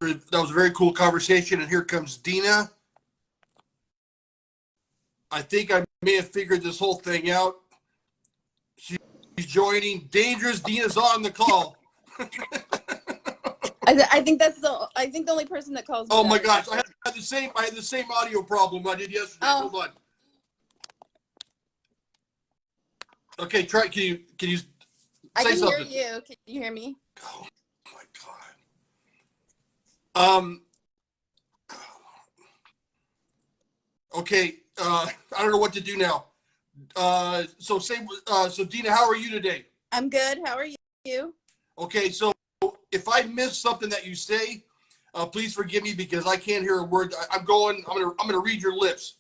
That was a very cool conversation. And here comes Deena. I think I may have figured this whole thing out. She's joining. Dangerous. Deena's on the call. I think the only person that calls me. Oh my gosh, I had the same audio problem I did yesterday. Oh. Hold on. Okay, try. Can you say I can something? hear you. Can you hear me? Oh my god. Okay. I don't know what to do now. So Deena, how are you today? I'm good. How are you? Okay, so if I miss something that you say, please forgive me because I can't hear a word. I'm gonna read your lips.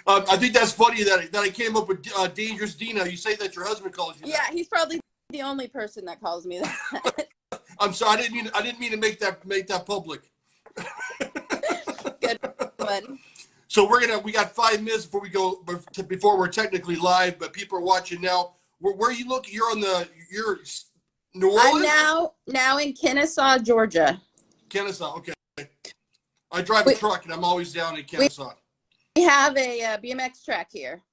I think that's funny that I came up with Dangerous Deena. You say that your husband calls you. Yeah, he's probably the only person that calls me that. I'm sorry. I didn't mean to make that public. Good one. So we got 5 minutes before we're technically live, but people are watching now. Where are you looking? You're New Orleans? I'm now in Kennesaw, Georgia. Kennesaw, okay. I drive a truck and I'm always down in Kennesaw. We have a BMX track here.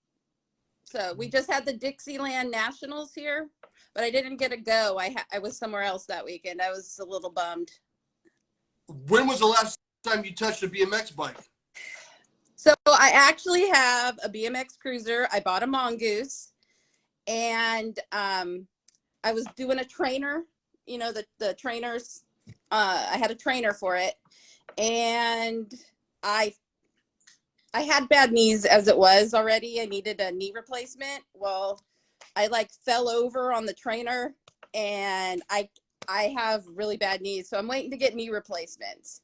So we just had the Dixieland Nationals here, but I didn't get to go. I was somewhere else that weekend. I was a little bummed. When was the last time you touched a BMX bike? So I actually have a BMX cruiser. I bought a Mongoose, and I was doing a trainer, the trainers. I had a trainer for it, and I had bad knees as it was already. I needed a knee replacement. Well, I fell over on the trainer, and I have really bad knees, so I'm waiting to get knee replacements.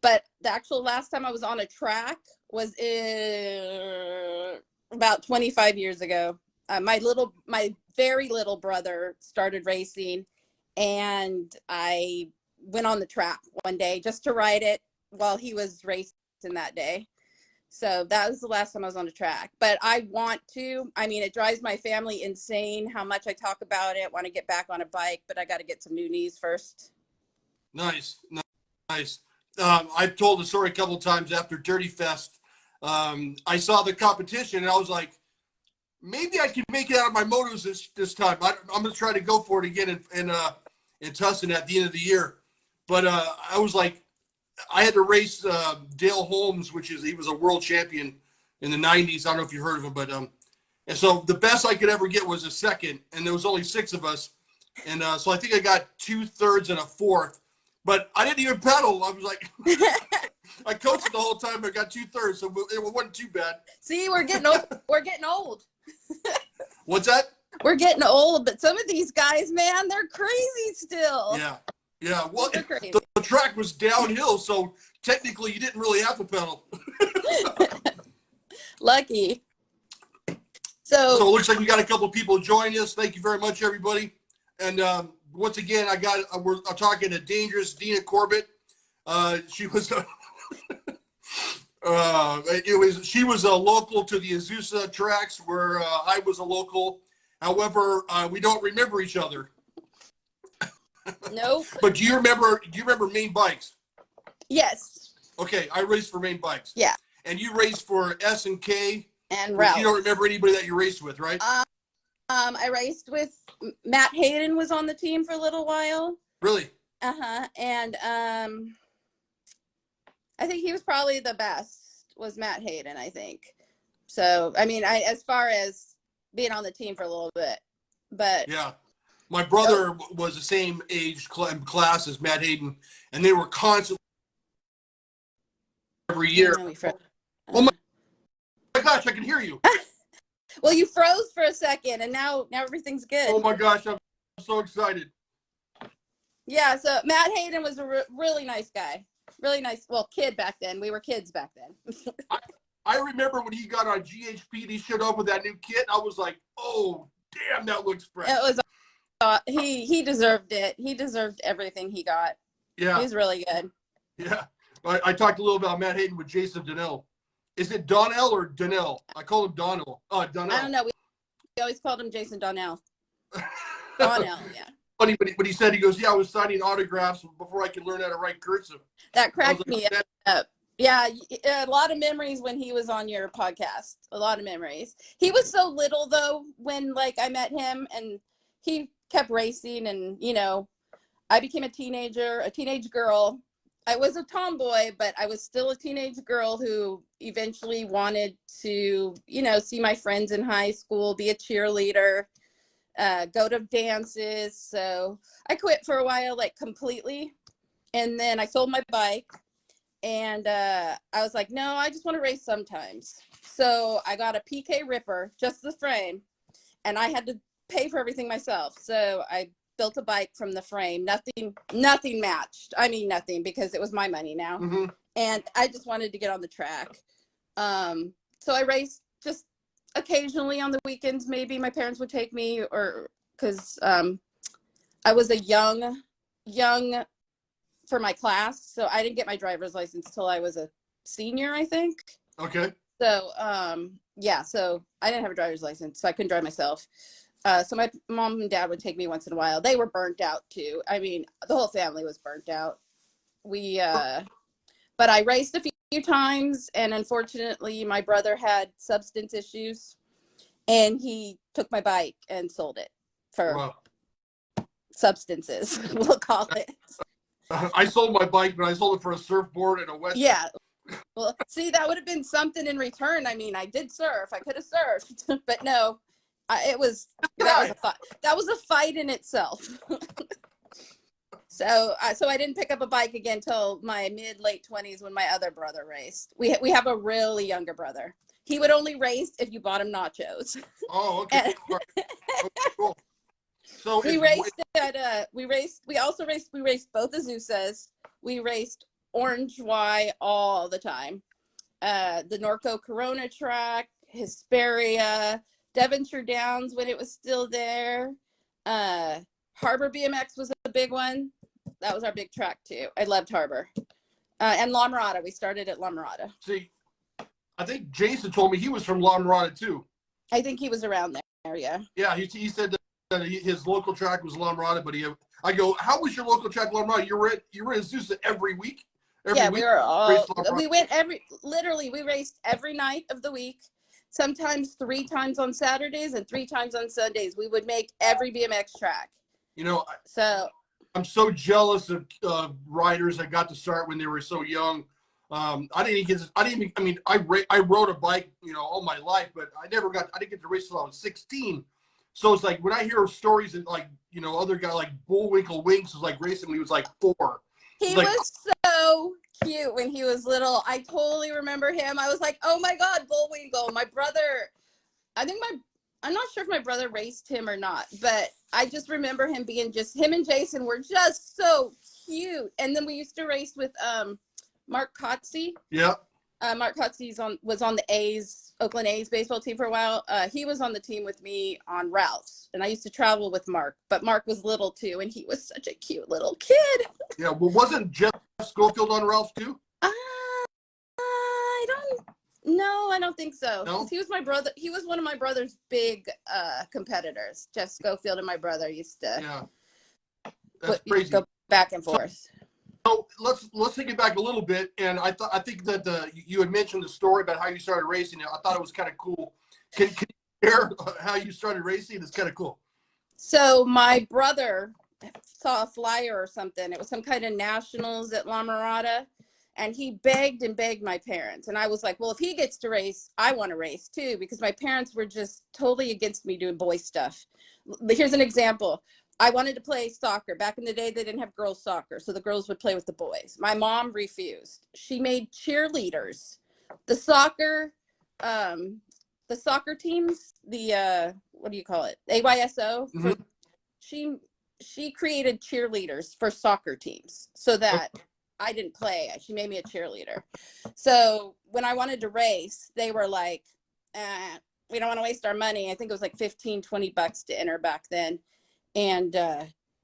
But the actual last time I was on a track was about 25 years ago. My very little brother started racing, and I went on the track one day just to ride it while he was racing that day. So that was the last time I was on a track. But I want to. I mean, it drives my family insane how much I talk about it, want to get back on a bike, but I got to get some new knees first. Nice. I've told the story a couple of times after Dirty Fest. I saw the competition and I was like, maybe I can make it out of my motos this time. I'm going to try to go for it again in Tustin at the end of the year. But I was like, I had to race Dale Holmes, he was a world champion in the 90s. I don't know if you heard of him, but and so the best I could ever get was a second, and there was only 6 of us. And so I think I got 2/3 and a 4th. But I didn't even pedal. I was like, I coached it the whole time. I got 2/3, so it wasn't too bad. See, we're getting old. We're getting old. What's that? We're getting old, but some of these guys, man, they're crazy still. Yeah. Well, the track was downhill, so technically you didn't really have to pedal. Lucky. So it looks like we got a couple of people joining us. Thank you very much, everybody. And once again, we're talking to Dangerous Deena Corbett. She was she was a local to the Azusa tracks where I was a local. However, we don't remember each other. Nope. But do you remember Maine Bikes? Yes. Okay, I raced for Maine Bikes. Yeah. And you raced for S&K. And Ralph. You don't remember anybody that you raced with, right? I raced with Matt Hayden was on the team for a little while. Really? Uh-huh. And I think he was probably the best, was Matt Hayden, I think. So, I mean, as far as being on the team for a little bit. But yeah. My brother was the same age class as Matt Hayden, and they were constantly every year. Oh my gosh, I can hear you. Well, you froze for a second, and now everything's good. Oh my gosh, I'm so excited. Yeah, so Matt Hayden was a really nice guy. Really nice, kid back then. We were kids back then. I remember when he got on GHP, he showed up with that new kit. I was like, oh, damn, that looks fresh. It was he deserved it. He deserved everything he got. Yeah. He's really good. Yeah. I talked a little about Matt Hayden with Jason Donnell. Is it Donnell or Donnell? I call him Donnell. Donnell. I don't know. We always called him Jason Donnell. Donnell, yeah. funny when he said, he goes, yeah, I was signing autographs before I could learn how to write cursive. That cracked me up. Yeah, a lot of memories when he was on your podcast. A lot of memories. He was so little though when like I met him, and he kept racing, and you know, I became a teenage girl. I was a tomboy, but I was still a teenage girl who eventually wanted to, you know, see my friends in high school, be a cheerleader, go to dances. So I quit for a while, like completely. And then I sold my bike. And I was like, no, I just want to race sometimes. So I got a PK Ripper, just the frame, and I had to pay for everything myself. So I built a bike from the frame. Nothing matched. I mean, nothing, because it was my money now. Mm-hmm. And I just wanted to get on the track. So I raced just occasionally on the weekends. Maybe my parents would take me, or because I was a young for my class, so I didn't get my driver's license until I was a senior, I think. Okay. So yeah, so I didn't have a driver's license, so I couldn't drive myself. So my mom and dad would take me once in a while. They were burnt out too. I mean, the whole family was burnt out. But I raced a few times, and unfortunately my brother had substance issues, and he took my bike and sold it for substances, we'll call it. I sold my bike, but I sold it for a surfboard and a wetsuit. Yeah. Well, see, that would have been something in return. I mean, I did surf. I could have surfed, but no, that was a fight in itself. So I didn't pick up a bike again till my late 20s when my other brother raced. We have a really younger brother. He would only race if you bought him nachos. Oh, okay. Okay, cool. So we raced both Azusas. We raced Orange Y all the time. The Norco Corona track, Hesperia, Devonshire Downs when it was still there. Harbor BMX was a big one. That was our big track too. I loved Harbor. And La Mirada. We started at La Mirada. See, I think Jason told me he was from La Mirada too. I think he was around there, yeah. Yeah, he said that his local track was La Mirada, but I go, how was your local track, La Mirada? You were at Azusa every week? Yeah, we were all, we went we raced every night of the week, sometimes 3 times on Saturdays and 3 times on Sundays. We would make every BMX track. You know, so I'm so jealous of riders that got to start when they were so young. I rode a bike, you know, all my life, but I didn't get to race until I was 16. So it's like when I hear stories that, like, you know, other guy like Bullwinkle Winks was like racing when he was like 4. He was so cute when he was little. I totally remember him. I was like, oh my God, Bullwinkle. My brother, I'm not sure if my brother raced him or not, but I just remember him being him and Jason were just so cute. And then we used to race with Mark Kotze. Yeah. Mark Kotze was on the Oakland A's baseball team for a while. He was on the team with me on Ralph's, and I used to travel with Mark, but Mark was little too, and he was such a cute little kid. Yeah, well, wasn't Jeff Schofield on Ralph's too? I don't think so. No? He was my brother. He was one of my brother's big competitors. Jeff Schofield and my brother used to. Yeah, that's crazy. Go back and forth. So let's take it back a little bit, and I think that you had mentioned the story about how you started racing. I thought it was kind of cool. Can you share how you started racing? It's kind of cool. So my brother saw a flyer or something. It was some kind of nationals at La Mirada, and he begged and begged my parents. And I was like, well, if he gets to race, I want to race too, because my parents were just totally against me doing boy stuff. Here's an example. I wanted to play soccer. Back in the day, they didn't have girls soccer, so the girls would play with the boys. My mom refused. She made cheerleaders. The soccer teams, what do you call it? AYSO. Mm-hmm. She created cheerleaders for soccer teams so that I didn't play. She made me a cheerleader. So when I wanted to race, they were like, we don't want to waste our money. I think it was like $15-20 to enter back then. And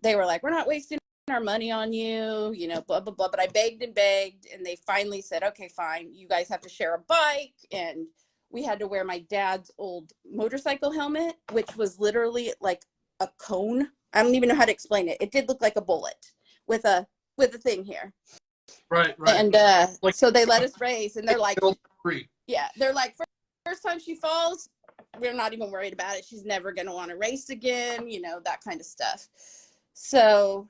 they were like, we're not wasting our money on you, you know, blah, blah, blah. But I begged and begged, and they finally said, okay, fine. You guys have to share a bike. And we had to wear my dad's old motorcycle helmet, which was literally like a cone. I don't even know how to explain it. It did look like a bullet with a thing here. Right, right. And Like, so they let us race, and they're like, free. yeah, they're like, first time she falls, we're not even worried about it. She's never going to want to race again, you know, that kind of stuff. So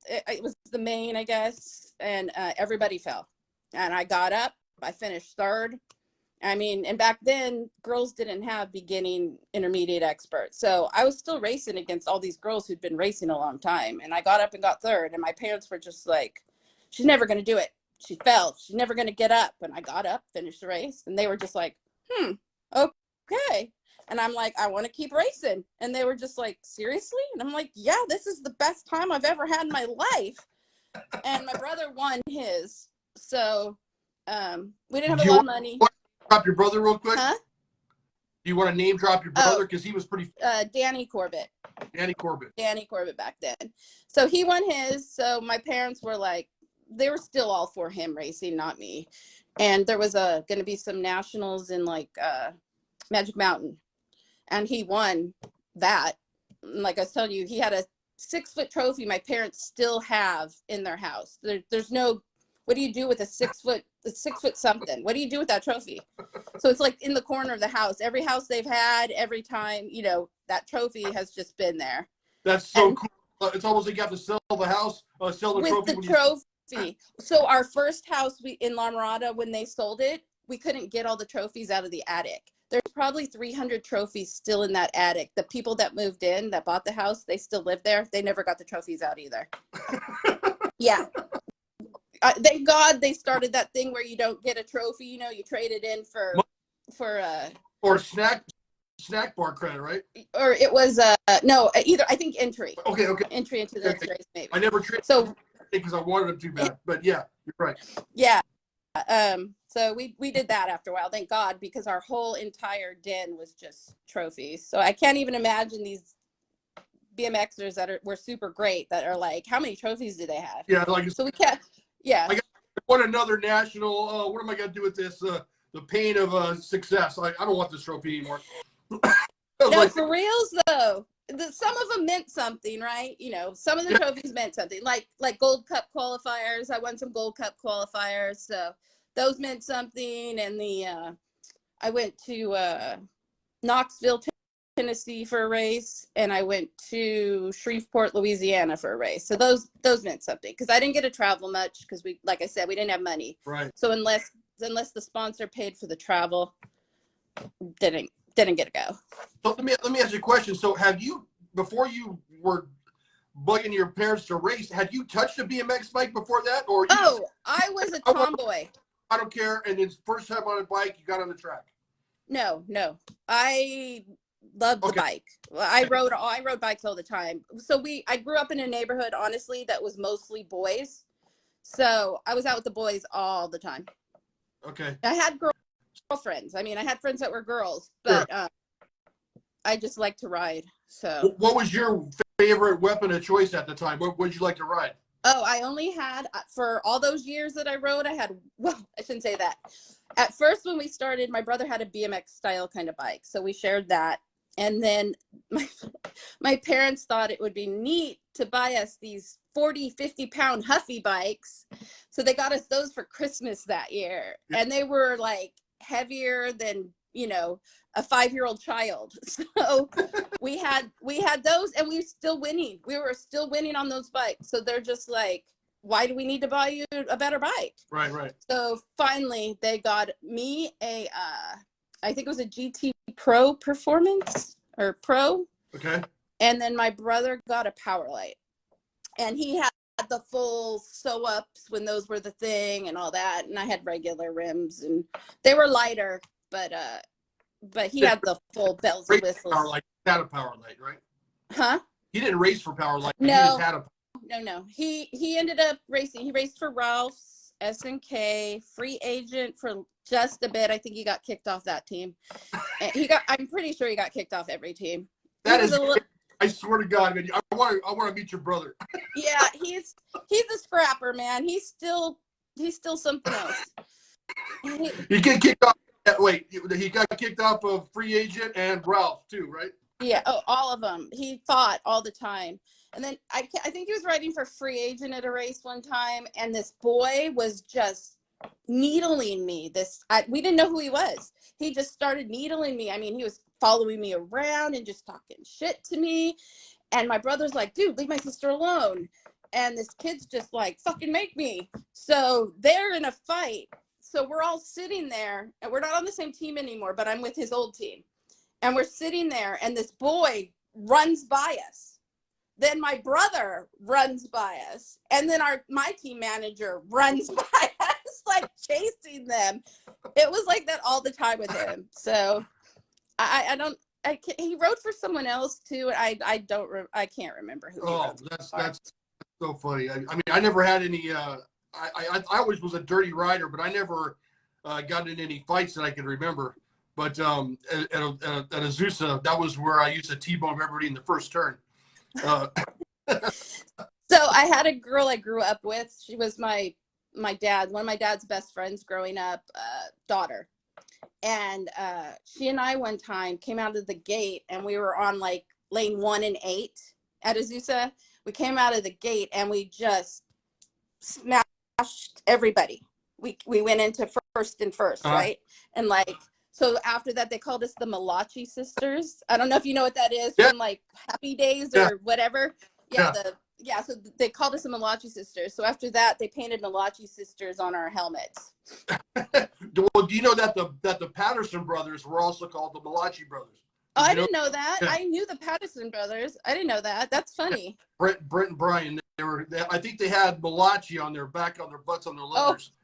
it was the main, I guess, and everybody fell. And I got up. I finished third. I mean, and back then, girls didn't have beginning, intermediate, expert. So I was still racing against all these girls who'd been racing a long time. And I got up and got third. And my parents were just like, she's never going to do it. She fell. She's never going to get up. And I got up, finished the race. And they were just like, okay. And I'm like, I want to keep racing. And they were just like, seriously? And I'm like, yeah, this is the best time I've ever had in my life. And my brother won his. So we didn't have a lot of money. Drop your brother real quick? Huh? Do you want to name drop your brother? Because he was pretty... Deena Corbett. Deena Corbett. Deena Corbett back then. So he won his. So my parents were like, they were still all for him racing, not me. And there was going to be some nationals in like Magic Mountain. And he won that. Like I was telling you, he had a 6-foot trophy my parents still have in their house. There's no, what do you do with a 6-foot something? What do you do with that trophy? So it's like in the corner of the house. Every house they've had, every time, you know, that trophy has just been there. That's so cool. It's almost like you have to sell the house, sell the with trophy. The trophy. So our first house in La Mirada, when they sold it, we couldn't get all the trophies out of the attic. There's probably 300 trophies still in that attic. The people that moved in, that bought the house, they still live there. They never got the trophies out either. Yeah. Thank God they started that thing where you don't get a trophy, you know, you trade it in or snack bar credit, right? Or it was no, either, I think entry. Okay. Entry into the next race, maybe. I never traded because I wanted them too bad. But yeah, you're right. Yeah. So we did that after a while, thank God, because our whole entire den was just trophies. So I can't even imagine these BMXers that were super great that are like, how many trophies do they have? Yeah, like so we can't. Yeah. I won another national. What am I gonna do with this? The pain of success. I don't want this trophy anymore. No, like, for reals though. Some of them meant something, right? You know, some of the trophies meant something. Like Gold Cup qualifiers. I won some Gold Cup qualifiers, so those meant something. And I went to Knoxville, Tennessee for a race, and I went to Shreveport, Louisiana for a race. So those meant something because I didn't get to travel much because we, like I said, we didn't have money. Right. So unless the sponsor paid for the travel, didn't get to go. So let me ask you a question. So have you, before you were bugging your parents to race, had you touched a BMX bike before that, or? I was a tomboy. I don't care. And it's first time on a bike, you got on the track. No. I loved the bike. I rode bikes all the time. So I grew up in a neighborhood, honestly, that was mostly boys. So I was out with the boys all the time. Okay. I had girlfriends. I mean, I had friends that were girls, but I just like to ride. So what was your favorite weapon of choice at the time? What would you like to ride? Oh, I only had, for all those years that I rode, I shouldn't say that. At first, when we started, my brother had a BMX style kind of bike. So we shared that. And then my parents thought it would be neat to buy us these 40, 50-pound Huffy bikes. So they got us those for Christmas that year. And they were like heavier than, a 5-year-old child. So we had those, and we were still winning. We were still winning on those bikes. So they're just like, why do we need to buy you a better bike? Right. So finally they got me I think it was a GT Pro Performance or Pro. Okay. And then my brother got a Powerlight, and he had the full sew ups when those were the thing and all that. And I had regular rims, and they were lighter, but he had the full bells and whistles. Powerlight. He had a Powerlight, right? Huh? He didn't race for Powerlight. No. He just had a. No. He ended up racing. He raced for Ralph's, SNK, free agent for just a bit. I think he got kicked off that team. And I'm pretty sure he got kicked off every team. That is. I swear to God, man. I want to meet your brother. Yeah, he's a scrapper, man. He's still something else. He get kicked off. Wait, he got kicked off of free agent and Ralph too, right? Yeah, oh, all of them. He fought all the time. And then I think he was riding for free agent at a race one time, and this boy was just needling me. We didn't know who he was. He just started needling me. I mean, he was following me around and just talking shit to me. And my brother's like, dude, leave my sister alone. And this kid's just like, fucking make me. So they're in a fight. So we're all sitting there, and we're not on the same team anymore, but I'm with his old team. And we're sitting there, and this boy runs by us. Then my brother runs by us. And then my team manager runs by us, like chasing them. It was like that all the time with him. So he wrote for someone else too. I can't remember who he wrote. That's so funny. I mean, I never had any, I always was a dirty rider, but I never got in any fights that I can remember. But at Azusa, that was where I used to T-bone everybody in the first turn. So I had a girl I grew up with. She was one of my dad's best friends growing up, daughter. And she and I one time came out of the gate, and we were on like lane 1 and 8 at Azusa. We came out of the gate and we just smashed everybody. We went into first and first, right? And like, so after that, they called us the Malachi sisters. I don't know if you know what that is from like Happy Days or whatever. So they called us the Malachi sisters. So after that, they painted Malachi sisters on our helmets. Well, do you know that the Patterson brothers were also called the Malachi brothers? Oh, I didn't know that. Yeah. I knew the Patterson brothers. I didn't know that. That's funny. Brent and Brian, I think they had Malachi on their back, on their butts, on their leathers. Oh.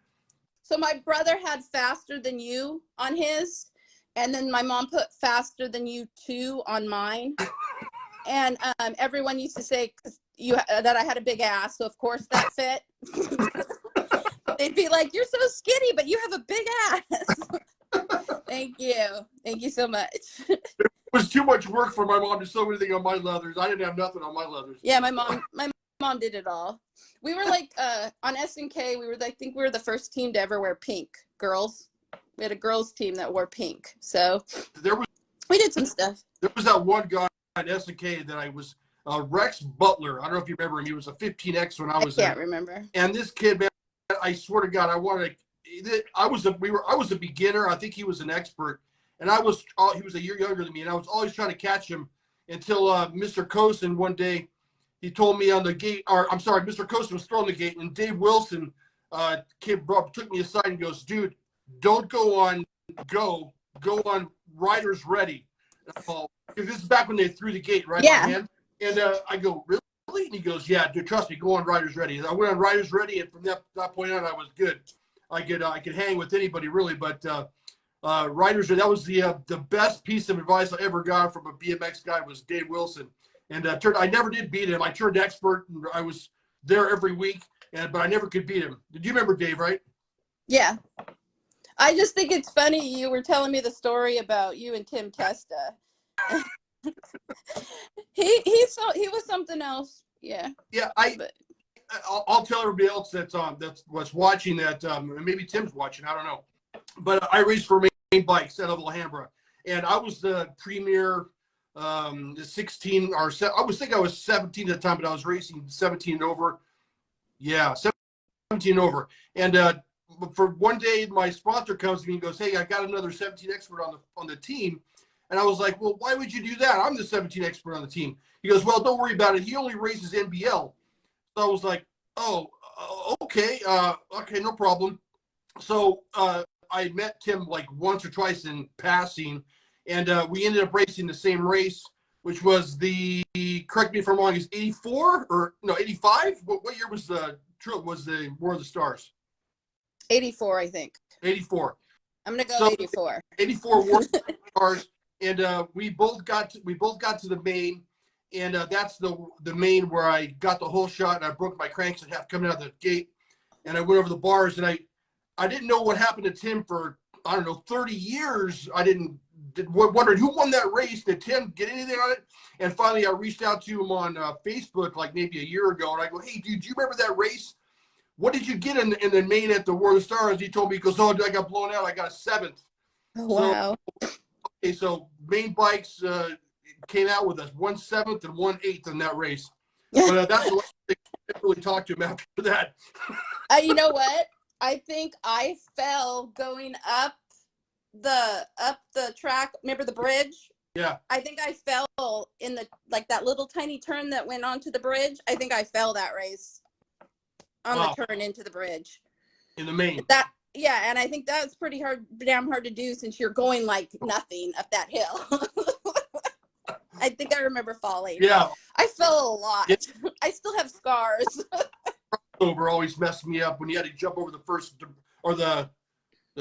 So my brother had faster than you on his, and then my mom put faster than you 2 on mine. And everyone used to say that I had a big ass, so of course that fit. They'd be like, "You're so skinny, but you have a big ass." Thank you so much. It was too much work for my mom to sew anything on my leathers. I didn't have nothing on my leathers. Yeah, my mom did it all. We were like on SNK. I think we were the first team to ever wear pink. Girls, we had a girls team that wore pink. So we did some stuff. There was that one guy at SNK that I was Rex Butler. I don't know if you remember him. He was a 15X when I was there. I can't remember. And this kid, man, I swear to God, I was a beginner. I think he was an expert, and he was a year younger than me, and I was always trying to catch him until Mr. Cosin one day. He told me on the gate, Mr. Costa was throwing the gate, and Dave Wilson took me aside and goes, "Dude, don't go on riders ready." Because this is back when they threw the gate, right? Yeah. And I go, "Really?" And he goes, "Yeah, dude, trust me, go on riders ready." And I went on riders ready, and from that point on, I was good. I could hang with anybody really, but riders, that was the best piece of advice I ever got from a BMX guy was Dave Wilson. And I never did beat him. I turned expert, and I was there every week, but I never could beat him. Did you remember Dave, right? Yeah. I just think it's funny. You were telling me the story about you and Tim Testa. he was something else. Yeah. Yeah. I'll tell everybody else that's watching that. Maybe Tim's watching. I don't know. But I raced for Main Bikes out of Alhambra, and I was the premier. The 16 or I was 17 at the time, but I was racing 17 and over. Yeah, 17 and over. And for one day, my sponsor comes to me and goes, "Hey, I got another 17 expert on the team." And I was like, "Well, why would you do that? I'm the 17 expert on the team." He goes, "Well, don't worry about it. He only races NBL." So I was like, "Oh, okay, okay, no problem." So I met Tim like once or twice in passing. And we ended up racing the same race, which was correct me if I'm wrong, is 84 or no 85? What year was the War of the Stars? 84, I think. 84. I'm gonna go 84. 84 War of the Stars, and we both got to the main, and that's the main where I got the whole shot, and I broke my cranks in half coming out of the gate, and I went over the bars, and I didn't know what happened to Tim for 30 years. Wondering who won that race. Did Tim get anything on it? And finally, I reached out to him on Facebook like maybe a year ago, and I go, "Hey, dude, do you remember that race? What did you get in the main at the War of the Stars?" He told me, he goes, "Oh, I got blown out. I got a 7th." Wow. So Main Bikes, came out with us 1/7 and 1/8 in that race. But that's the last thing. I didn't really talk to him after that. You know what? I think I fell going up the track. Remember the bridge? Yeah. I think I fell in the that little tiny turn that went onto the bridge. I think I fell that race on the turn into the bridge. In the main. And I think that's pretty damn hard to do since you're going like nothing up that hill. I think I remember falling. Yeah. I fell a lot. Yeah. I still have scars. Crossover always messed me up when you had to jump over the first or the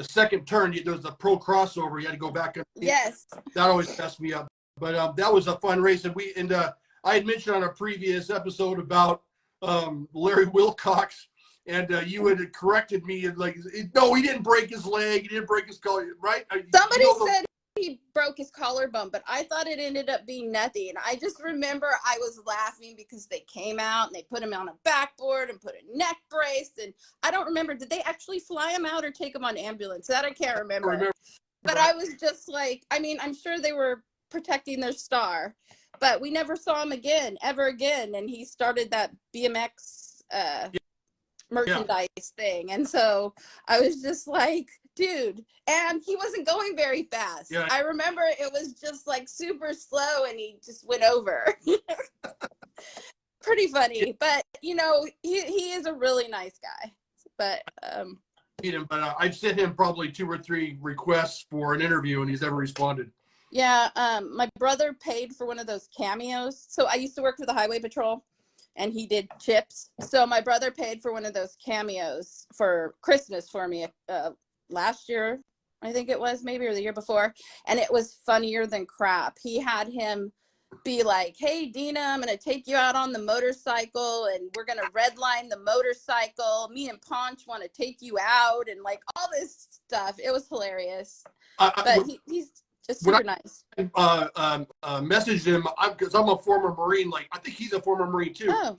second turn. There was the pro crossover. You had to go back. Yes. That always messed me up. But that was a fun race. And I had mentioned on a previous episode about Larry Wilcox. And you had corrected me and like, no, he didn't break his leg. He didn't break his collar, right? Somebody said he broke his collarbone, but I thought it ended up being nothing. I just remember I was laughing because they came out and they put him on a backboard and put a neck brace. And I don't remember, did they actually fly him out or take him on ambulance? That I can't remember. But I was just like, I mean, I'm sure they were protecting their star, but we never saw him ever again. And he started that BMX merchandise thing, and so I was just like, dude, and he wasn't going very fast. I remember it was just like super slow and he just went over. Pretty funny. But you know, he is a really nice guy. But I've sent him probably 2 or 3 requests for an interview and he's never responded. My brother paid for one of those cameos. So I used to work for the Highway Patrol and he did chips. So my brother paid for one of those cameos for Christmas for me last year, I think it was, maybe, or the year before. And it was funnier than crap. He had him be like, hey, Deena, I'm going to take you out on the motorcycle and we're going to redline the motorcycle. Me and Ponch want to take you out and like all this stuff. It was hilarious. But he's just super nice. Messaged him because I'm a former Marine. Like, I think he's a former Marine too. Oh.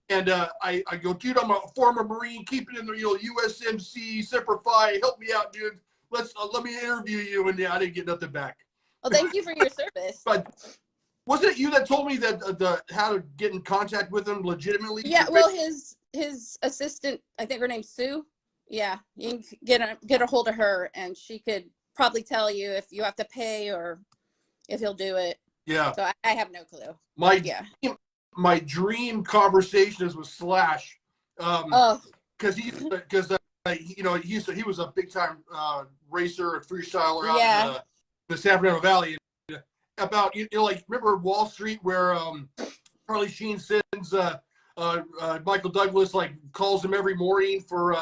And I go, dude, I'm a former Marine. Keep it in the USMC, Semper Fi. Help me out, dude. Let me interview you. And I didn't get nothing back. Well, thank you for your service. But wasn't it you that told me that how to get in contact with him legitimately? Yeah, well, his assistant, I think her name's Sue. Yeah, you can get a hold of her, and she could probably tell you if you have to pay or if he'll do it. Yeah. So I have no clue. My dream conversation is with Slash. Because he was a big time racer and freestyler out in the San Fernando Valley. About remember Wall Street where Charlie Sheen sends Michael Douglas calls him every morning for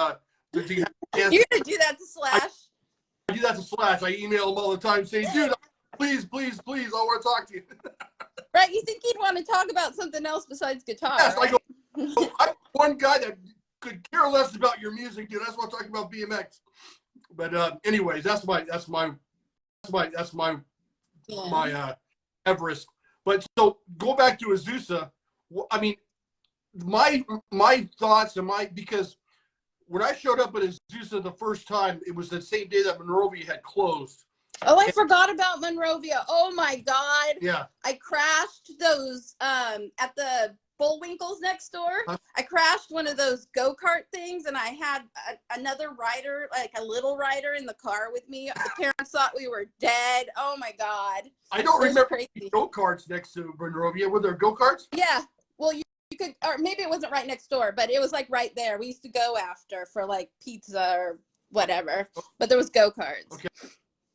you're gonna do that to Slash. I do that to Slash. I email him all the time saying, dude, please, I want to talk to you. Right, you think he'd want to talk about something else besides guitar? Yes, right? I'm one guy that could care less about your music, dude. That's what I'm talking about BMX. But anyways, that's my Everest. But so go back to Azusa. I mean, my thoughts and because when I showed up at Azusa the first time, it was the same day that Monrovia had closed. Oh, I forgot about Monrovia. Oh my God. Yeah. I crashed those at the Bullwinkles next door. Huh? I crashed one of those go-kart things and I had another rider, like a little rider in the car with me. The parents thought we were dead. Oh my God. I don't remember go-karts next to Monrovia. Were there go-karts? Yeah. Well, you could, or maybe it wasn't right next door, but it was like right there. We used to go after for like pizza or whatever, but there was go-karts. Okay.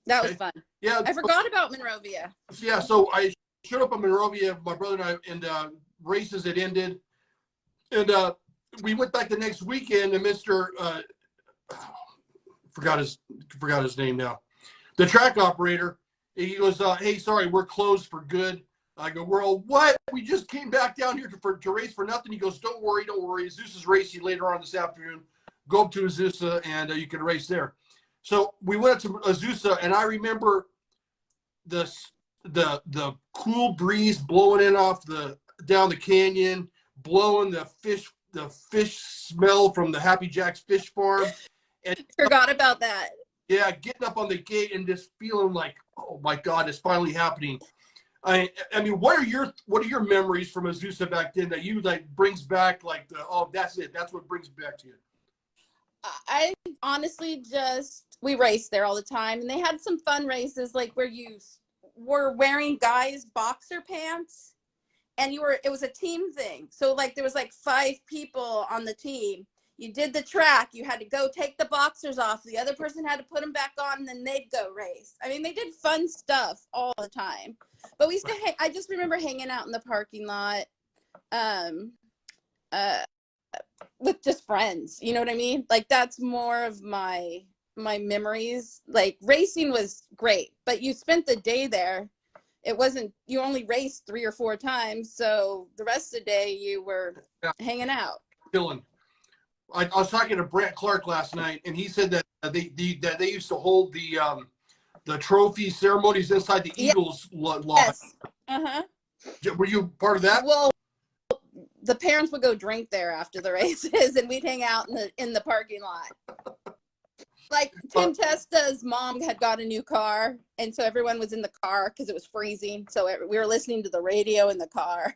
That was fun. Yeah. I forgot about Monrovia. Yeah. So I showed up in Monrovia, my brother and I, and races had ended. And we went back the next weekend and Mr. Forgot his name now. The track operator, he goes, hey, sorry, we're closed for good. I go, well, what? We just came back down here to race for nothing. He goes, don't worry. Azusa's racing later on this afternoon. Go up to Azusa and you can race there. So we went to Azusa, and I remember the cool breeze blowing in down the canyon, blowing the fish smell from the Happy Jack's fish farm. And forgot about that. Yeah, getting up on the gate and just feeling like, oh my God, it's finally happening. I mean, what are your memories from Azusa back then that you like brings back like that's it. That's what brings back to you. I honestly we raced there all the time, and they had some fun races like where you were wearing guys' boxer pants, and it was a team thing. So like there was like 5 people on the team. You did the track, you had to go take the boxers off, the other person had to put them back on, and then they'd go race. I mean, they did fun stuff all the time. But we used to I just remember hanging out in the parking lot um with just friends, you know what I mean? Like that's more of my memories. Like racing was great, but you spent the day there. It wasn't, you only raced 3 or 4 times, so the rest of the day you were hanging out. Dylan, I was talking to Brant Clark last night, and he said that they used to hold the trophy ceremonies inside the Eagles lot. Yes. Uh-huh. Were you part of that? Well, the parents would go drink there after the races, and we'd hang out in the parking lot. Like Tim Testa's mom had got a new car, and so everyone was in the car because it was freezing. So we were listening to the radio in the car,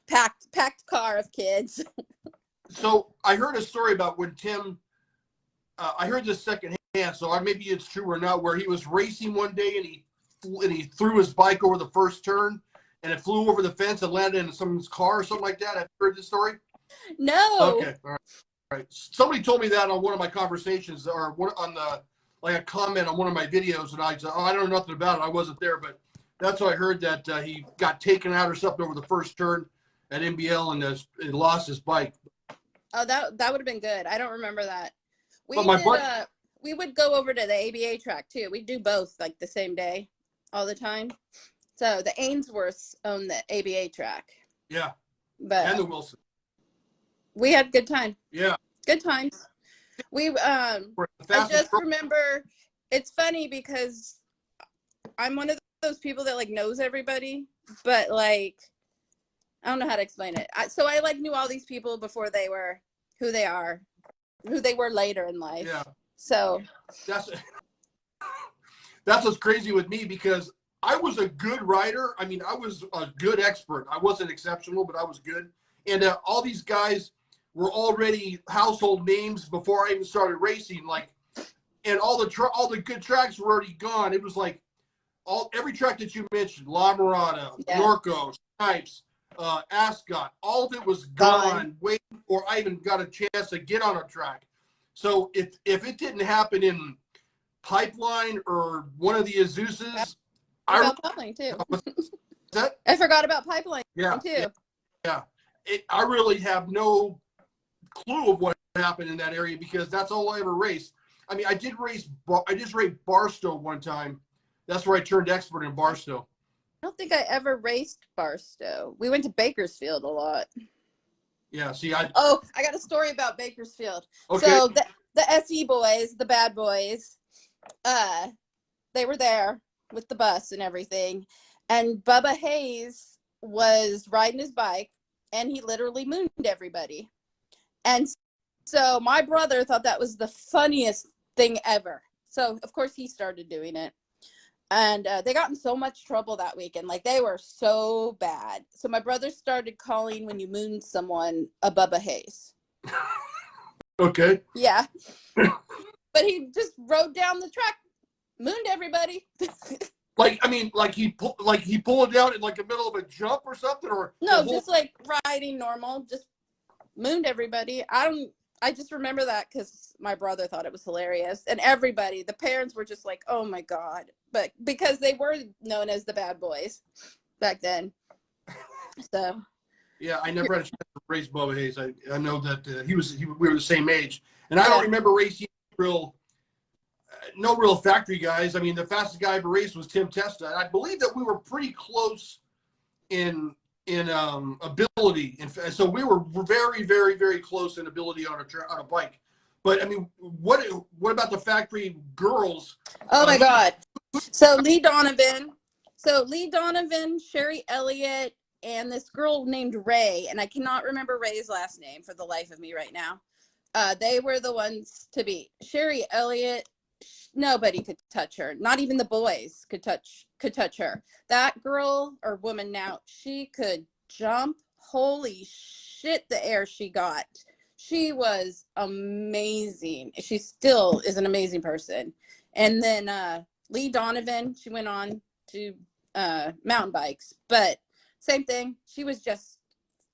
packed car of kids. So I heard a story about when Tim. I heard this secondhand, so maybe it's true or not. Where he was racing one day and he threw his bike over the first turn, and it flew over the fence and landed in someone's car or something like that. Have you heard this story? No. Okay. All right. Somebody told me that on one of my conversations, or on a comment on one of my videos, and I said, I don't know nothing about it. I wasn't there, but that's what I heard, that he got taken out or something over the first turn at NBL and lost his bike. Oh, that would have been good. I don't remember that. We would go over to the ABA track too. We'd do both like the same day all the time. So the Ainsworths own the ABA track. Yeah. But and the Wilson. We had good time. Yeah. Good times. I just remember, it's funny because I'm one of those people that like knows everybody, but like I don't know how to explain it. So I like knew all these people before they were who they were later in life. Yeah. So that's what's crazy with me, because I was a good rider. I mean, I was a good expert. I wasn't exceptional, but I was good. And all these guys were already household names before I even started racing. Like, and all the good tracks were already gone. It was like every track that you mentioned, La Mirada, Norco, Snipes, Ascot, all of it was gone way before I even got a chance to get on a track. So if it didn't happen in Pipeline or one of the Azusas, Pipeline too. I forgot about Pipeline too. Yeah. I really have no clue of what happened in that area, because that's all I ever raced. I mean, I just raced Barstow one time. That's where I turned expert in Barstow. I don't think I ever raced Barstow. We went to Bakersfield a lot. Yeah, see, I got a story about Bakersfield. Okay. So the SE boys, the bad boys, they were there with the bus and everything. And Bubba Hayes was riding his bike, and he literally mooned everybody. And so my brother thought that was the funniest thing ever. So, of course, he started doing it. And they got in so much trouble that weekend. Like, they were so bad. So my brother started calling when you mooned someone a Bubba Hayes. Okay. Yeah. But he just rode down the track, mooned everybody. He pulled it down in like the middle of a jump or something, or no, just like riding normal, just mooned everybody. I just remember that because my brother thought it was hilarious, and everybody, the parents were just like, "Oh my god!" But because they were known as the bad boys back then, so. Yeah, I never had a chance to race Bubba Hayes. I know that we were the same age, and I don't remember racing no real factory guys. I mean, the fastest guy I ever raced was Tim Testa, and I believe that we were pretty close in ability, and so we were very, very, very close in ability on a bike. But I mean, what about the factory girls? Oh my God! So Lee Donovan, Cheri Elliot, and this girl named Ray, and I cannot remember Ray's last name for the life of me right now. They were the ones to beat. Cheri Elliot, nobody could touch her. Not even the boys could touch her. That girl or woman now, she could jump. Holy shit, the air she got. She was amazing. She still is an amazing person. And then Lee Donovan, she went on to mountain bikes, but same thing. She was just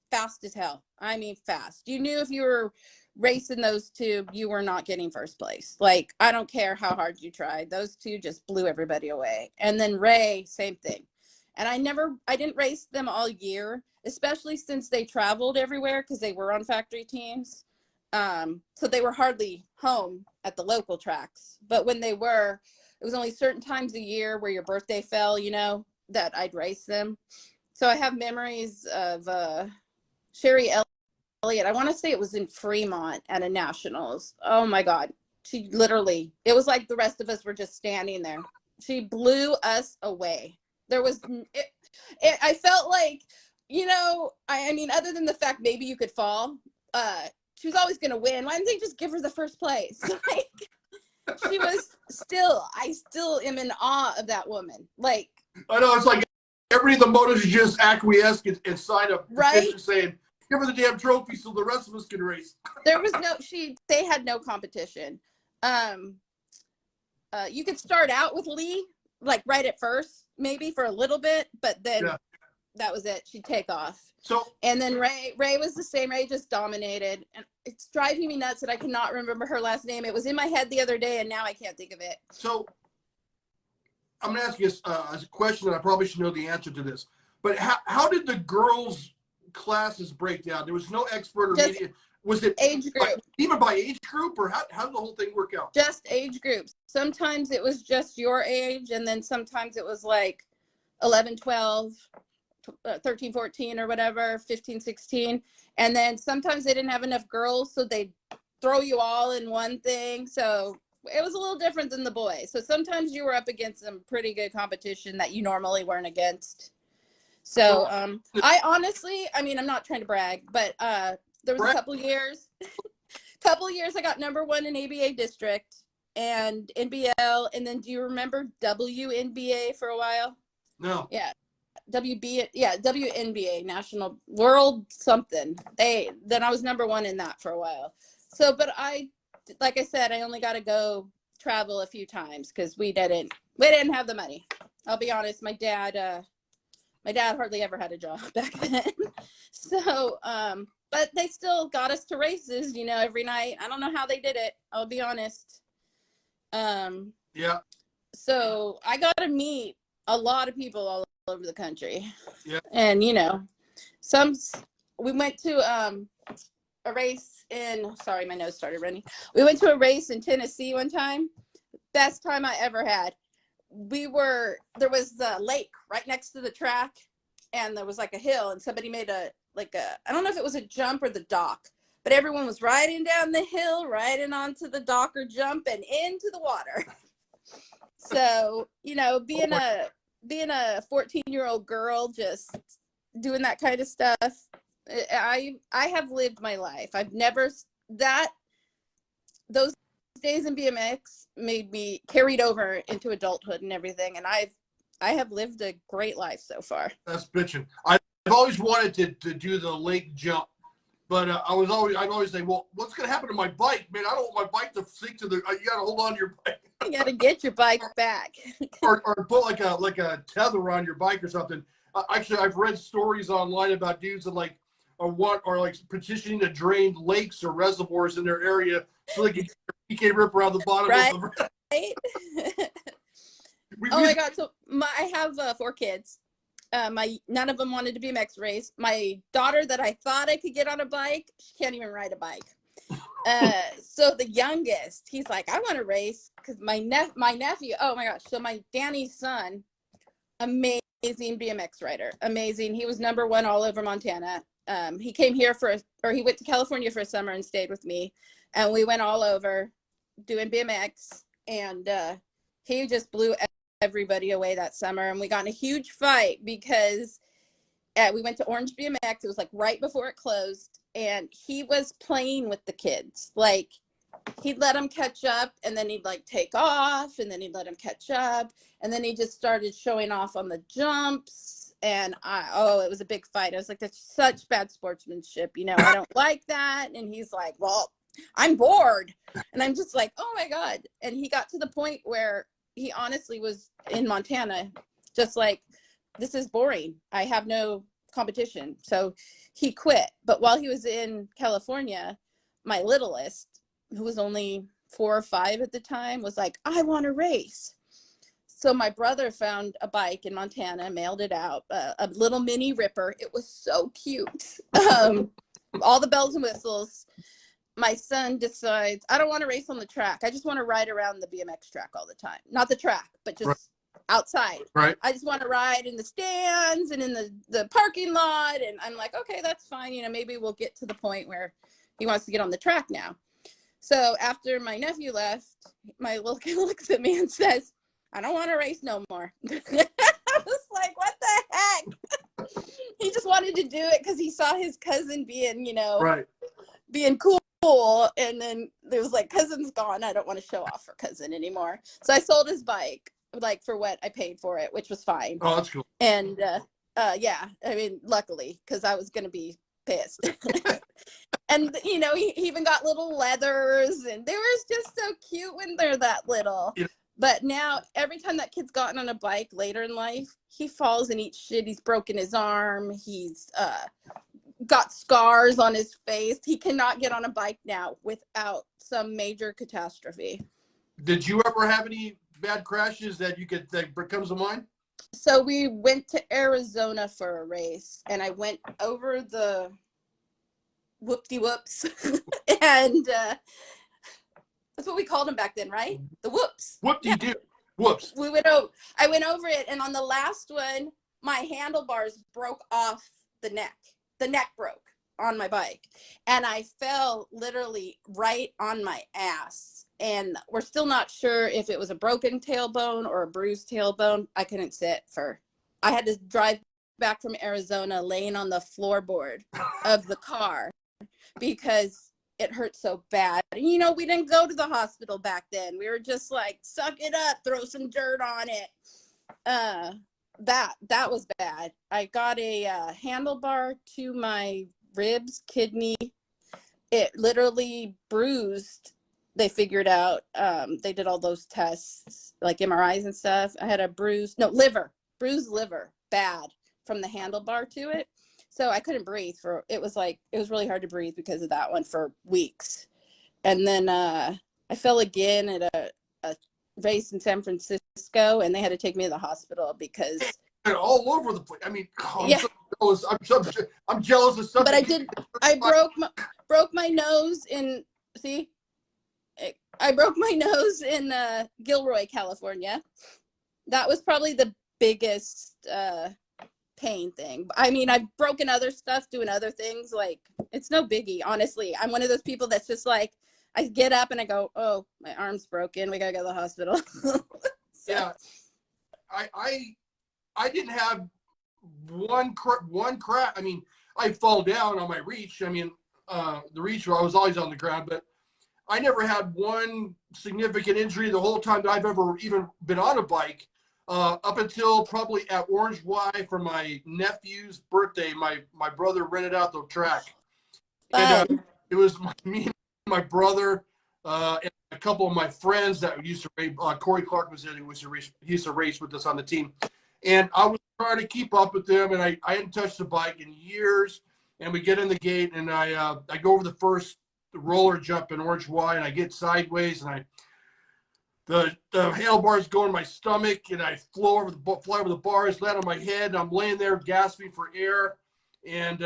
fast as hell. I mean, fast. You knew if you were racing those two, you were not getting first place. Like, I don't care how hard you tried. Those two just blew everybody away. And then Ray, same thing. And I didn't race them all year, especially since they traveled everywhere because they were on factory teams. So they were hardly home at the local tracks. But when they were, it was only certain times a year where your birthday fell, you know, that I'd race them. So I have memories of Cheri Elliot. I want to say it was in Fremont at a nationals. Oh my God. She literally, it was like the rest of us were just standing there. She blew us away. There was, I felt like, you know, I mean, other than the fact maybe you could fall, she was always going to win. Why didn't they just give her the first place? Like, she was still, I still am in awe of that woman. Like, I know, it's like everybody in the motos just acquiesce and sign a right? petition saying, give her the damn trophy so the rest of us can race. There was they had no competition. You could start out with Lee, like right at first, maybe for a little bit, but then that was it. She'd take off. So, and then Ray was the same. Ray just dominated, and it's driving me nuts that I cannot remember her last name. It was in my head the other day, and now I can't think of it. So I'm going to ask you a question that I probably should know the answer to this. But how did the girls' classes break down? There was no expert or media. Was it age group? Even by age group, or how did the whole thing work out? Just age groups. Sometimes it was just your age, and then sometimes it was like 11, 12, 13, 14 or whatever, 15, 16. And then sometimes they didn't have enough girls, so they'd throw you all in one thing. So it was a little different than the boys. So sometimes you were up against some pretty good competition that you normally weren't against. So I honestly, I mean, I'm not trying to brag, but there was a couple years I got number 1 in ABA district and NBL. And then do you remember WNBA for a while? No. Yeah. WNBA, National World something. Then I was number 1 in that for a while. So, but like I said, I only got to go travel a few times because we didn't have the money. I'll be honest. My dad hardly ever had a job back then. So, but they still got us to races, you know, every night. I don't know how they did it. I'll be honest. Yeah. So I got to meet a lot of people all over the country. Yeah. And, you know, we went to a race in, sorry, my nose started running. We went to a race in Tennessee one time. Best time I ever had. There was the lake right next to the track, and there was like a hill, and somebody made I don't know if it was a jump or the dock, but everyone was riding down the hill, riding onto the dock or jump and into the water. So, you know, being a 14-year-old girl, just doing that kind of stuff, I have lived my life. I've never, those days in BMX made me carried over into adulthood and everything. And I have lived a great life so far. That's bitching. I've always wanted to do the lake jump, but I'd always say, well, what's going to happen to my bike, man? I don't want my bike to sink to you got to hold on to your bike. You got to get your bike back. or put like a tether on your bike or something. Actually, I've read stories online about dudes that are petitioning to drain lakes or reservoirs in their area so they can PK rip around the bottom of the right? Oh my God. So I have 4 kids. None of them wanted to BMX race. My daughter that I thought I could get on a bike, she can't even ride a bike. So the youngest, he's like, I want to race because my nephew, oh my gosh. So my Danny's son, amazing BMX rider, amazing. He was number 1 all over Montana. He came here he went to California for a summer and stayed with me, and we went all over doing BMX, and he just blew everybody away that summer. And we got in a huge fight because we went to Orange BMX. It was like right before it closed, and he was playing with the kids. Like, he'd let him catch up, and then he'd like take off, and then he'd let him catch up, and then he just started showing off on the jumps. And it was a big fight. I was like, that's such bad sportsmanship. I don't like that. And he's like, well, I'm bored. And I'm just like, oh my God. And he got to the point where he honestly was in Montana, just like, this is boring. I have no competition. So he quit. But while he was in California, my littlest, who was only 4 or 5 at the time, was like, I want to race. So my brother found a bike in Montana, mailed it out, a little mini Ripper. It was so cute. All the bells and whistles. My son decides, I don't want to race on the track. I just want to ride around the BMX track all the time. Not the track, but just outside. Right. I just want to ride in the stands and in the parking lot. And I'm like, okay, that's fine. Maybe we'll get to the point where he wants to get on the track now. So after my nephew left, my little kid looks at me and says, I don't want to race no more. I was like, what the heck? He just wanted to do it because he saw his cousin being, being cool. And then there was like, cousin's gone. I don't want to show off for cousin anymore. So I sold his bike, like for what I paid for it, which was fine. Oh, that's cool. And yeah, I mean, luckily, because I was going to be pissed. And, he even got little leathers, and they were just so cute when they're that little. Yeah. But now, every time that kid's gotten on a bike later in life, he falls and eats shit. He's broken his arm. He's got scars on his face. He cannot get on a bike now without some major catastrophe. Did you ever have any bad crashes that comes to mind? So we went to Arizona for a race, and I went over the whoop-de-whoops. And that's what we called them back then, right? The whoops. Whoop-de-doo. Yeah. Whoops. I went over it, and on the last one, my handlebars broke off the neck. The neck broke on my bike, and I fell literally right on my ass. And we're still not sure if it was a broken tailbone or a bruised tailbone. I couldn't sit I had to drive back from Arizona laying on the floorboard of the car because it hurt so bad. And, we didn't go to the hospital back then. We were just like, suck it up, throw some dirt on it. That was bad. I got a handlebar to my ribs, kidney. It literally bruised. They figured out, they did all those tests, like MRIs and stuff. I had a bruised liver, bad, from the handlebar to it. So I couldn't breathe it was really hard to breathe because of that one for weeks. And then I fell again at a race in San Francisco, and they had to take me to the hospital because all over the place. I mean, yeah. I'm jealous of something. But I broke my nose in, I broke my nose in Gilroy, California. That was probably the biggest pain thing. I mean, I've broken other stuff doing other things. Like, it's no biggie, honestly. I'm one of those people that's just like, I get up and I go, oh, my arm's broken. We gotta go to the hospital. So. Yeah. I didn't have one crack. I mean, I fall down on my reach. I mean, the reach, I was always on the ground, but I never had one significant injury the whole time that I've ever even been on a bike. Up until probably at Orange Y for my nephew's birthday, my brother rented out the track. And it was me and my brother and a couple of my friends that used to race. Corey Clark was there. He used to race with us on the team. And I was trying to keep up with them, and I hadn't touched the bike in years. And we get in the gate, and I go over the first roller jump in Orange Y, and I get sideways, and the handlebars go in my stomach, and I fly over the bars, land on my head, and I'm laying there gasping for air. And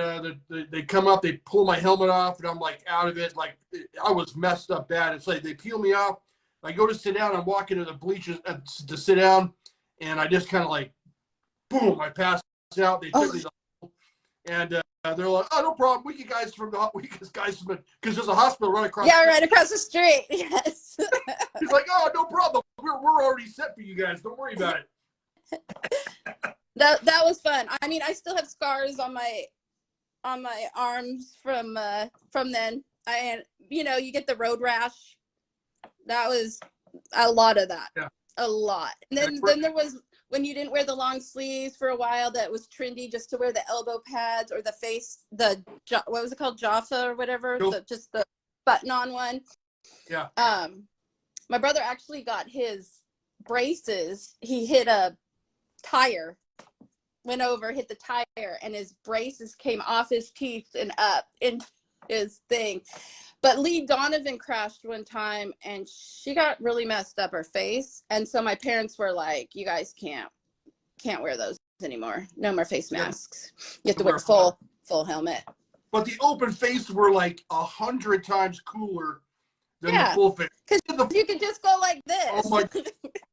they come up, they pull my helmet off, and I'm like out of it. Like, I was messed up bad. It's like they peel me off. I go to sit down. I'm walking to the bleachers to sit down, and I just kind of like, boom, I passed out. They took me to the hospital, and they're like, oh, no problem. We get guys from because there's a hospital right across. Yeah, right across the street. Yes. He's like, oh, no problem. We're already set for you guys. Don't worry about it. That was fun. I mean, I still have scars on my arms from then. You get the road rash That was a lot of that. Yeah. A lot. And then there was when you didn't wear the long sleeves for a while, that was trendy just to wear the elbow pads or what was it called? Jaffa or whatever, just the button on one. Yeah. My brother actually got his braces. He hit a tire, went over, hit the tire, and his braces came off his teeth and up into his thing. But Lee Donovan crashed one time and she got really messed up her face. And so my parents were like, you guys can't wear those anymore. No more face masks. You have to wear full helmet. But the open face were like 100 times cooler than the full face. Because you could just go like this. Oh my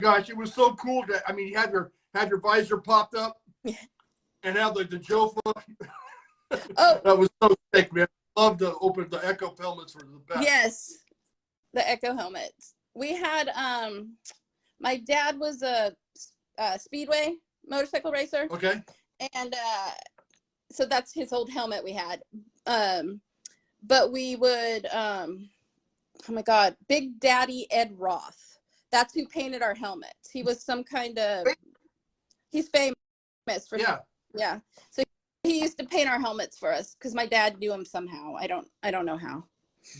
gosh, it was so cool. I mean, you had your visor popped up and have the Jofa. Oh, that was so sick, man. Love the Echo helmets were the best. Yes, the Echo helmets. We had my dad was a speedway motorcycle racer. Okay. And so that's his old helmet we had. But we would oh my God, Big Daddy Ed Roth. That's who painted our helmets. He was some kind of he's famous for yeah. So he used to paint our helmets for us because my dad knew him somehow. I don't know how.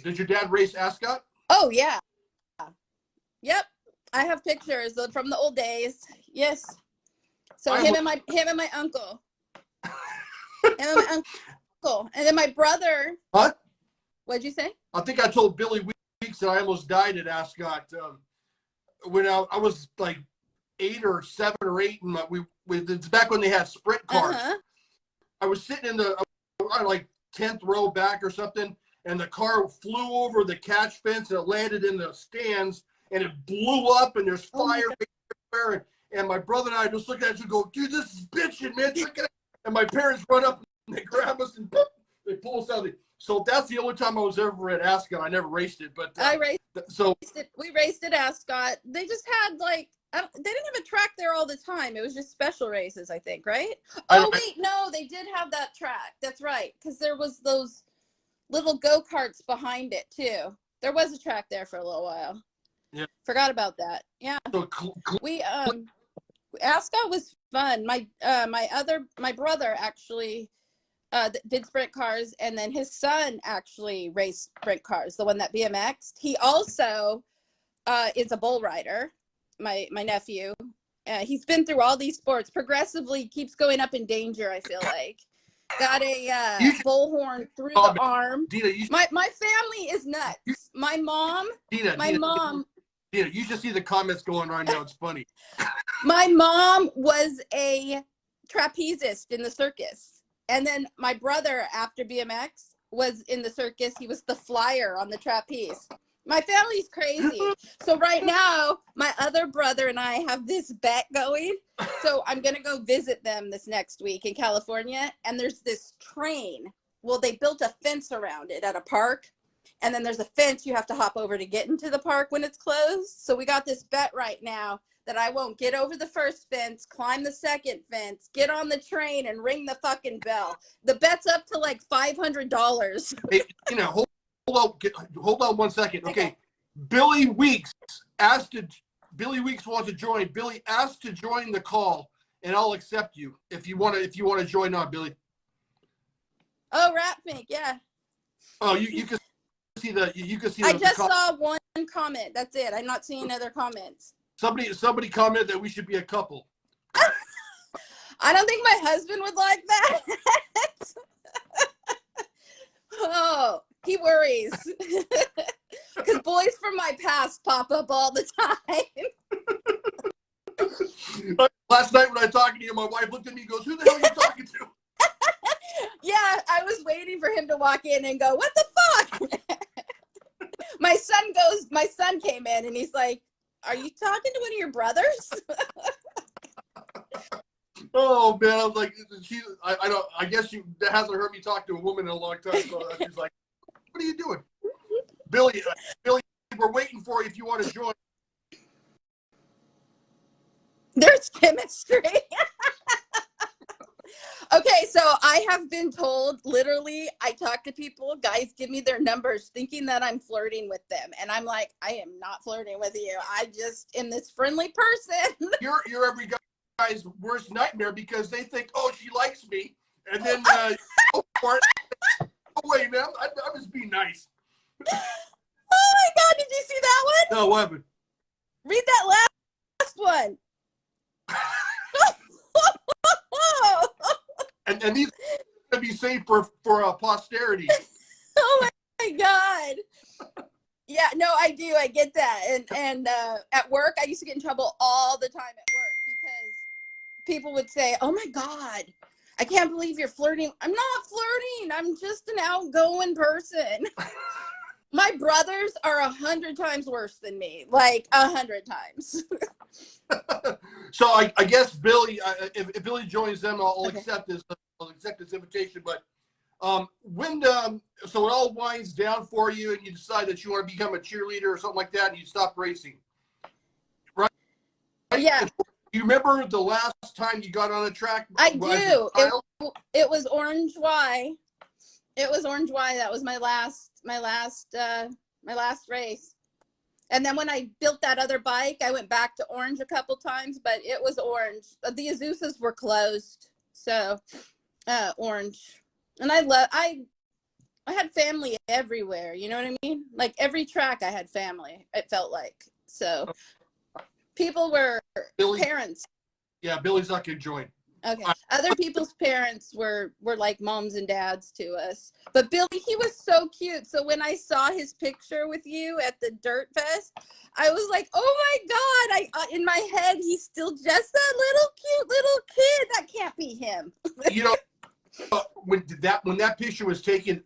Did your dad race Ascot? Oh yeah. Yep. I have pictures from the old days. Yes. So him and my uncle. Him and my uncle. And then my brother. What? What'd you say? I think I told Billy Weeks that I almost died at Ascot when I was like 8 or 7 or 8, and it's back when they had sprint cars. I was sitting in the like 10th row back or something, and the car flew over the catch fence and it landed in the stands, and it blew up, and there's fire everywhere. And my brother and I just looked at it and go, dude, this is bitching, man. And my parents run up and they grab us and boop, they pull us out. So that's the only time I was ever at Ascot. I never raced it, but I raced. So we raced at Ascot. They just had they didn't have a track there all the time. It was just special races, I think, right? No, they did have that track. That's right, because there was those little go-karts behind it too. There was a track there for a little while. Yeah, forgot about that. Yeah, so we Ascot was fun. My brother actually did sprint cars, and then his son actually raced sprint cars. The one that BMX'd. He also is a bull rider. My nephew, he's been through all these sports. Progressively keeps going up in danger. I feel like got a bullhorn through the arm. Deena, my family is nuts. My mom. Deena, you should see the comments going right now. It's funny. My mom was a trapezist in the circus, and then my brother, after BMX, was in the circus. He was the flyer on the trapeze. My family's crazy. So right now, my other brother and I have this bet going. So I'm going to go visit them this next week in California. And there's this train. Well, they built a fence around it at a park. And then there's a fence you have to hop over to get into the park when it's closed. So we got this bet right now that I won't get over the first fence, climb the second fence, get on the train, and ring the fucking bell. The bet's up to like $500. Hey, hold on 1 second. Okay. Billy Weeks wants to join. Billy asked to join the call, and I'll accept you if you want to join on, Billy. Oh, Ratfink, yeah. Oh, you can see the I just saw one comment. That's it. I'm not seeing other comments. Somebody commented that we should be a couple. I don't think my husband would like that. Oh, he worries. Because boys from my past pop up all the time. Last night when I was talking to you, my wife looked at me and goes, who the hell are you talking to? Yeah, I was waiting for him to walk in and go, what the fuck? My son came in and he's like, are you talking to one of your brothers? Oh man, I was like, I guess she hasn't heard me talk to a woman in a long time. So she's like, what are you doing? Billy, we're waiting for you if you want to join. There's chemistry. Okay, so I have been told, literally, I talk to people, guys give me their numbers thinking that I'm flirting with them. And I'm like, I am not flirting with you. I just am this friendly person. You're every guy's worst nightmare because they think, oh, she likes me. And then, go for it. Oh, wait, man, I was being nice. Oh my God, did you see that one? No, what happened? Read that last one. And these are going to be saved for posterity. Oh my God. Yeah, no, I do. I get that. And at work, I used to get in trouble all the time at work because people would say, oh my God, I can't believe you're flirting. I'm not flirting. I'm just an outgoing person. My brothers are 100 times worse than me, like 100 times. So I guess Billy, if Billy joins them, I'll Okay. accept this. I'll accept this invitation. But when so it all winds down for you, and you decide that you want to become a cheerleader or something like that, and you stop racing, right? Yeah. Do you remember the last time you got on a track? I do. It was Orange Y. It was Orange Y. That was my last race. And then when I built that other bike, I went back to Orange a couple times, but it was Orange. The Azuzas were closed, so Orange. And I had family everywhere. You know what I mean? Like every track, I had family. It felt like so. People were parents. Yeah, Billy's not gonna join. Okay. Other people's parents were like moms and dads to us. But Billy, he was so cute. So when I saw his picture with you at the Dirt Fest, I was like, oh my God. In my head, he's still just that little cute little kid. That can't be him. You know, when that picture was taken,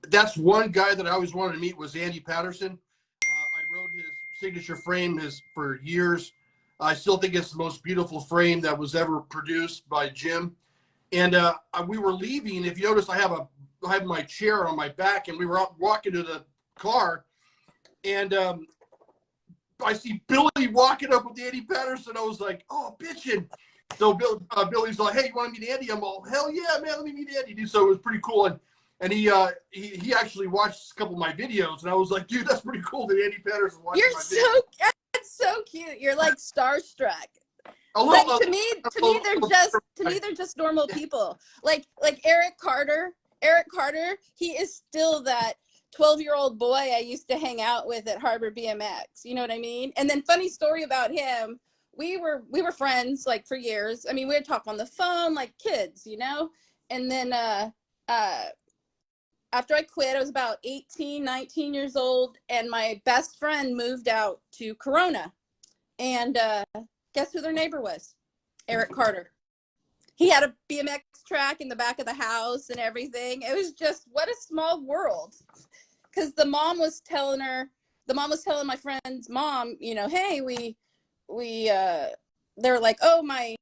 that's one guy that I always wanted to meet was Andy Patterson. I rode his signature frame for years. I still think it's the most beautiful frame that was ever produced by Jim. And we were leaving. If you notice, I have my chair on my back, and we were out walking to the car, and I see Billy walking up with Andy Patterson. I was like, oh, bitchin'. So Billy's like, hey, you want to meet Andy? I'm all, hell yeah, man, let me meet Andy. So it was pretty cool. And he actually watched a couple of my videos, and I was like, dude, that's pretty cool that Andy Patterson watched my videos. That's so cute. You're like starstruck. To me, they're just normal people. Like Eric Carter. Eric Carter, he is still that 12-year-old boy I used to hang out with at Harbor BMX. You know what I mean? And then funny story about him, we were friends like for years. I mean, we would talk on the phone like kids, you know? And then after I quit, I was about 18, 19 years old, and my best friend moved out to Corona. And guess who their neighbor was? Eric Carter. He had a BMX track in the back of the house and everything. It was just, what a small world. Because the mom was telling my friend's mom, you know, hey, they're like, oh, my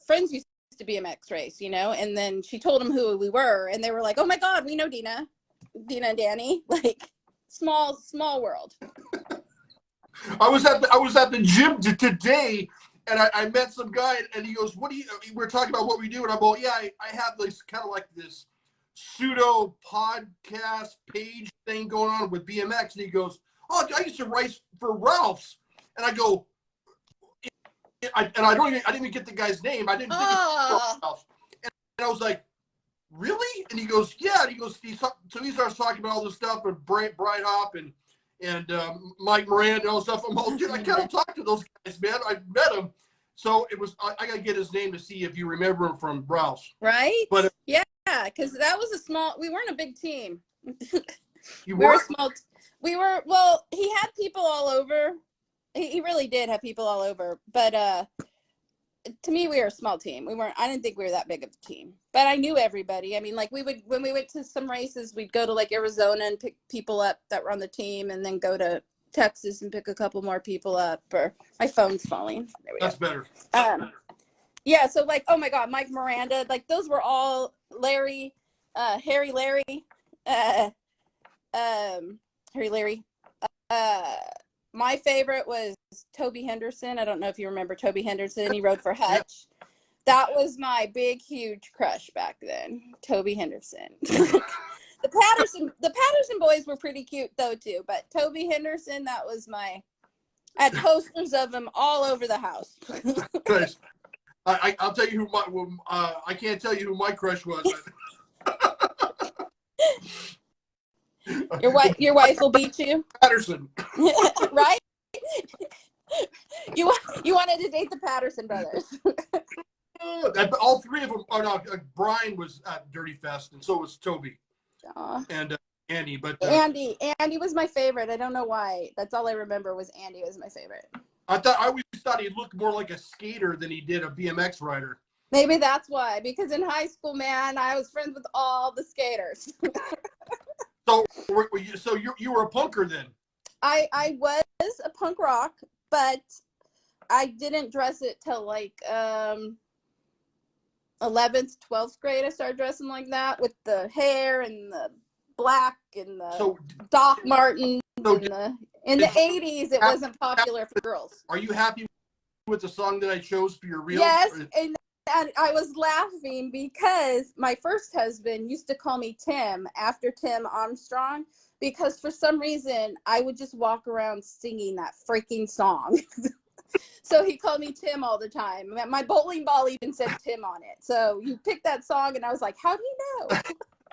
friends used to BMX race, you know, and then she told them who we were, and they were like, oh my God, we know Deena and Danny. Like, small world. I was at the gym today, and I met some guy, and he goes, we're talking about what we do, and I'm all, yeah, I have this kind of like this pseudo podcast page thing going on with BMX, and he goes, oh, I used to race for Ralph's, and I go, I didn't even get the guy's name. I didn't think it was Ralph's. And I was like, really? And he goes, yeah. And he goes, so he starts talking about all this stuff with Bright Hop and Mike Miranda and all this stuff. I'm all, dude, I kind of talked to those guys, man. I met him. So it was, I got to get his name to see if you remember him from Ralph's. Right? But yeah, because that was we weren't a big team. You we were small. Well, he had people all over. He really did have people all over. But to me, we were a small team. I didn't think we were that big of a team. But I knew everybody. I mean, like when we went to some races, we'd go to like Arizona and pick people up that were on the team, and then go to Texas and pick a couple more people up. Or my phone's falling. There we That's go. better. Yeah, so like, oh my God, Mike Miranda, like those were all Larry, Harry Larry, Harry Larry. My favorite was Toby Henderson. I don't know if you remember Toby Henderson. He rode for Hutch. That was my big, huge crush back then, Toby Henderson. The Patterson boys were pretty cute though too, but Toby Henderson, that was my. I had posters of him all over the house. Nice. I'll tell you who my I can't tell you who my crush was. Your wife will beat you. Patterson. Right? You wanted to date the Patterson brothers. All three of them. Oh no, Brian was at Dirty Fest, and so was Toby. Aww. And Andy. But Andy was my favorite. I don't know why. That's all I remember was Andy was my favorite. I always thought he looked more like a skater than he did a BMX rider. Maybe that's why. Because in high school, man, I was friends with all the skaters. So you were a punker then? I was a punk rock, but I didn't dress it till like 11th, 12th grade. I started dressing like that with the hair and the black and the Doc Martens. In the 80s, it wasn't popular for girls. Are you happy with the song that I chose for your reel? Yes, and I was laughing because my first husband used to call me Tim after Tim Armstrong because for some reason I would just walk around singing that freaking song. So he called me Tim all the time. My bowling ball even said Tim on it. So you picked that song and I was like, how do you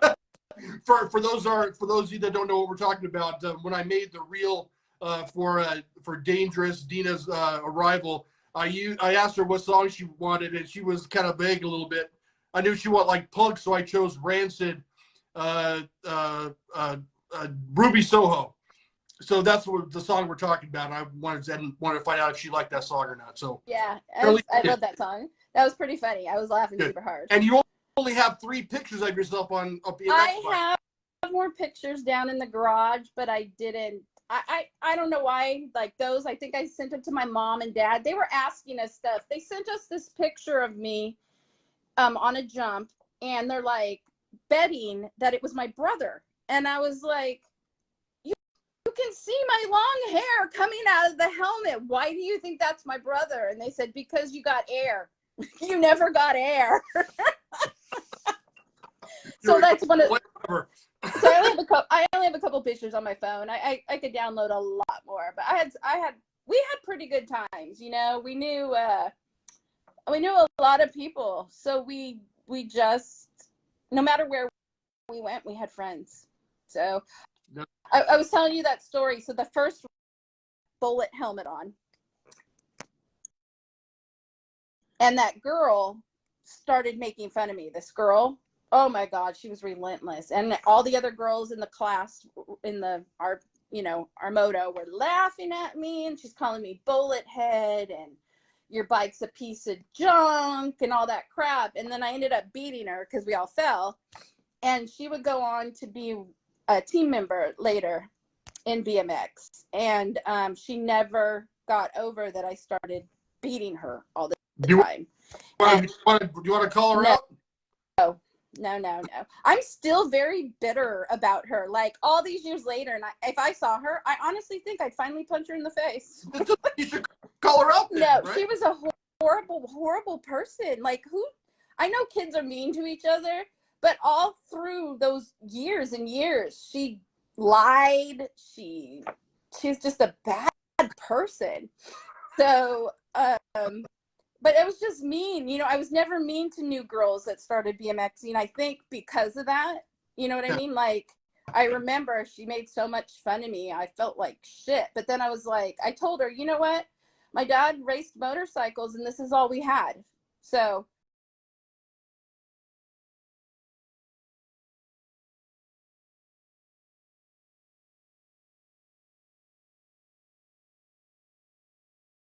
know? For those of you that don't know what we're talking about, when I made the reel for Dangerous Deena's arrival, I asked her what song she wanted, and she was kind of vague a little bit. I knew she wanted like punk, so I chose Rancid, Ruby Soho. So that's what the song we're talking about. I wanted to find out if she liked that song or not. So yeah, I love that song. That was pretty funny. I was laughing super hard. And you only have 3 pictures of yourself on BMX. I have more pictures down in the garage, but I didn't. I don't know why, like those, I think I sent them to my mom and dad. They were asking us stuff. They sent us this picture of me on a jump, and they're like betting that it was my brother. And I was like, you can see my long hair coming out of the helmet. Why do you think that's my brother? And they said, because you got air. You never got air. So that's one of So I only have a couple pictures on my phone. I could download a lot more, but we had pretty good times. You know, we knew a lot of people, so we just, no matter where we went, we had friends. So I was telling you that story. So the first bullet helmet on, and that girl started making fun of me. This girl. Oh my God, she was relentless. And all the other girls in the class our moto were laughing at me, and she's calling me bullet head and your bike's a piece of junk and all that crap. And then I ended up beating her because we all fell. And she would go on to be a team member later in BMX. And she never got over that I started beating her all the time. Do you want to call her out? No. I'm still very bitter about her. Like all these years later, and if I saw her, I honestly think I'd finally punch her in the face. You should call her out then, No, right? she was a horrible person. Like I know kids are mean to each other, but all through those years and years, she lied. She's just a bad person. So, but it was just mean. You know, I was never mean to new girls that started BMXing. I think because of that, you know what I mean? Like, I remember she made so much fun of me. I felt like shit. But then I was like, I told her, you know what? My dad raced motorcycles and this is all we had. So